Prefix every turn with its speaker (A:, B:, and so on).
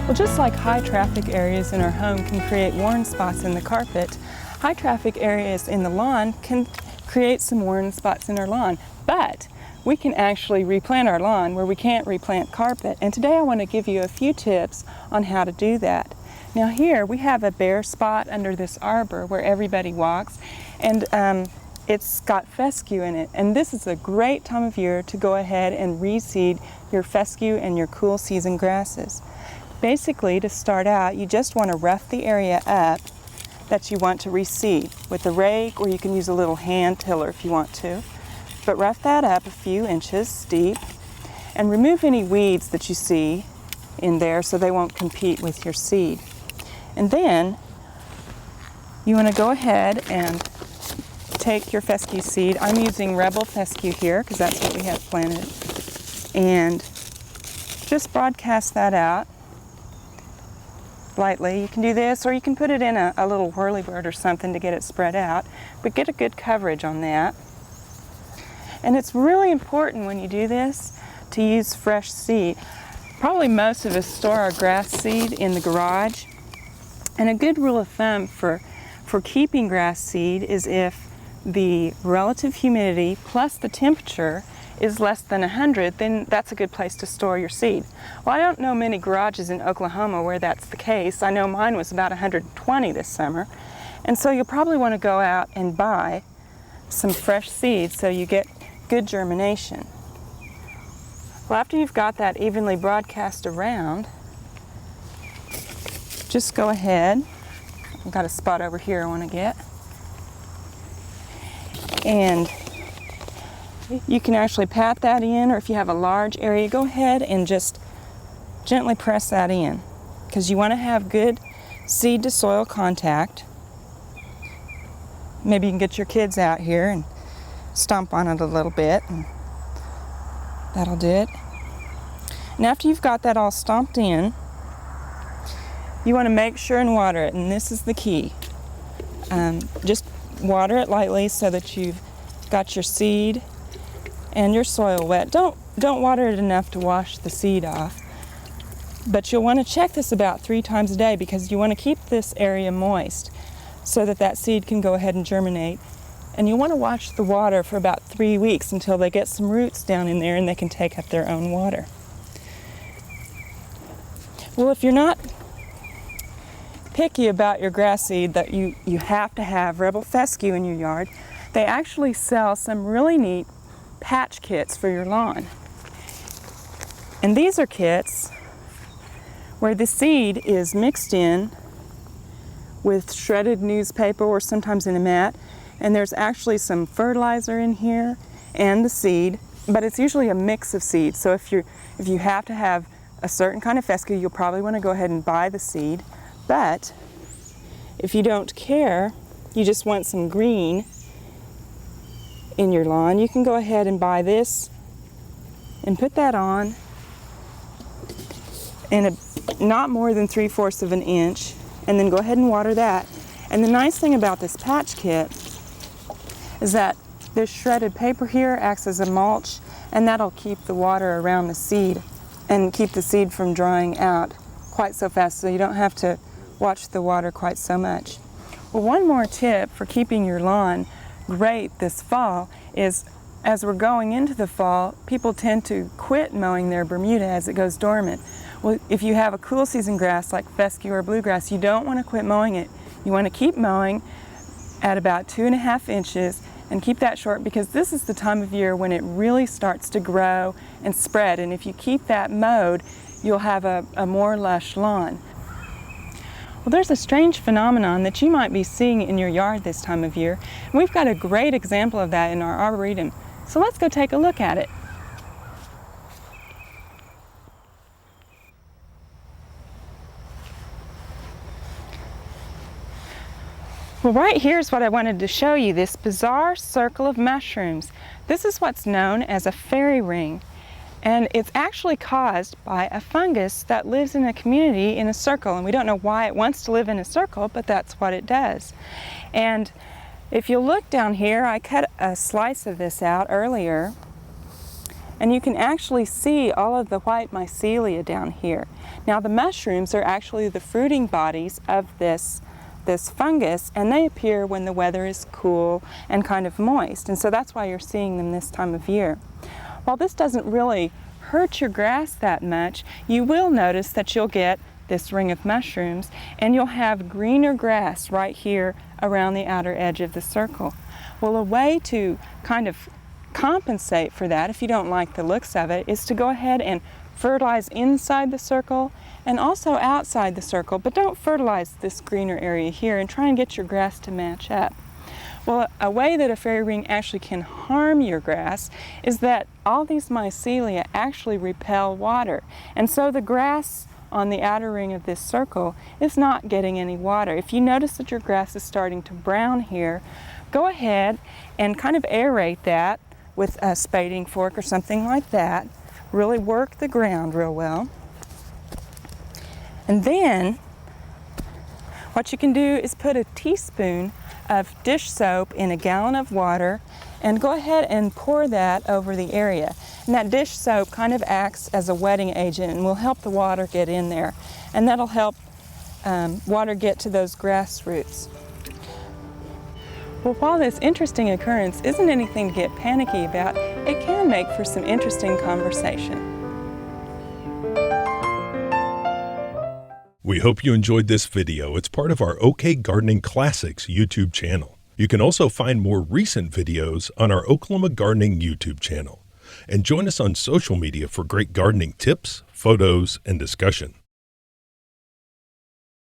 A: Well, just like high traffic areas in our home can create worn spots in the carpet, high traffic areas in the lawn can create some worn spots in our lawn. But we can actually replant our lawn where we can't replant carpet. And today I want to give you a few tips on how to do that. Now here we have a bare spot under this arbor where everybody walks, and it's got fescue in it. And this is a great time of year to go ahead and reseed your fescue and your cool season grasses. Basically, to start out, you just want to rough the area up that you want to reseed with a rake, or you can use a little hand tiller if you want to. But rough that up a few inches deep and remove any weeds that you see in there so they won't compete with your seed. And then you want to go ahead and take your fescue seed. I'm using Rebel fescue here because that's what we have planted. And just broadcast that out lightly. You can do this, or you can put it in a little whirlybird or something to get it spread out, but get a good coverage on that. And it's really important when you do this to use fresh seed. Probably most of us store our grass seed in the garage, and a good rule of thumb for keeping grass seed is if the relative humidity plus the temperature is less than 100, then that's a good place to store your seed. Well, I don't know many garages in Oklahoma where that's the case. I know mine was about 120 this summer. And so you'll probably want to go out and buy some fresh seed so you get good germination. Well, after you've got that evenly broadcast around, just go ahead. I've got a spot over here I want to get. And you can actually pat that in, or if you have a large area, go ahead and just gently press that in, because you want to have good seed to soil contact. Maybe you can get your kids out here and stomp on it a little bit, and that'll do it. And after you've got that all stomped in, you want to make sure and water it, and this is the key. Just water it lightly so that you've got your seed and your soil wet. Don't water it enough to wash the seed off, but you'll want to check this about 3 times a day, because you want to keep this area moist so that that seed can go ahead and germinate. And you want to watch the water for about 3 weeks until they get some roots down in there and they can take up their own water. Well, if you're not picky about your grass seed, that you have to have Rebel fescue in your yard, they actually sell some really neat patch kits for your lawn. And these are kits where the seed is mixed in with shredded newspaper or sometimes in a mat, and there's actually some fertilizer in here and the seed, but it's usually a mix of seeds. So if you have to have a certain kind of fescue, you'll probably want to go ahead and buy the seed. But if you don't care, you just want some green in your lawn, you can go ahead and buy this and put that on in not more than 3/4 of an inch, and then go ahead and water that. And the nice thing about this patch kit is that this shredded paper here acts as a mulch, and that'll keep the water around the seed and keep the seed from drying out quite so fast, so you don't have to watch the water quite so much. Well, one more tip for keeping your lawn great this fall is, as we're going into the fall, people tend to quit mowing their Bermuda as it goes dormant. Well, if you have a cool season grass like fescue or bluegrass, you don't want to quit mowing it. You want to keep mowing at about 2.5 inches and keep that short, because this is the time of year when it really starts to grow and spread. And if you keep that mowed, you'll have a more lush lawn. Well, there's a strange phenomenon that you might be seeing in your yard this time of year, and we've got a great example of that in our arboretum. So let's go take a look at it. Well, right here is what I wanted to show you, this bizarre circle of mushrooms. This is what's known as a fairy ring. And it's actually caused by a fungus that lives in a community in a circle, and we don't know why it wants to live in a circle, but that's what it does. And if you look down here, I cut a slice of this out earlier, and you can actually see all of the white mycelia down here. Now the mushrooms are actually the fruiting bodies of this fungus, and they appear when the weather is cool and kind of moist, and so that's why you're seeing them this time of year. While this doesn't really hurt your grass that much, you will notice that you'll get this ring of mushrooms, and you'll have greener grass right here around the outer edge of the circle. Well, a way to kind of compensate for that, if you don't like the looks of it, is to go ahead and fertilize inside the circle and also outside the circle, but don't fertilize this greener area here, and try and get your grass to match up. Well, a way that a fairy ring actually can harm your grass is that all these mycelia actually repel water, and so the grass on the outer ring of this circle is not getting any water. If you notice that your grass is starting to brown here, go ahead and kind of aerate that with a spading fork or something like that. Really work the ground real well. And then what you can do is put a teaspoon of dish soap in a gallon of water and go ahead and pour that over the area. And that dish soap kind of acts as a wetting agent and will help the water get in there. And that'll help water get to those grass roots. Well, while this interesting occurrence isn't anything to get panicky about, it can make for some interesting conversation.
B: We hope you enjoyed this video. It's part of our OK Gardening Classics YouTube channel. You can also find more recent videos on our Oklahoma Gardening YouTube channel. And join us on social media for great gardening tips, photos, and discussion.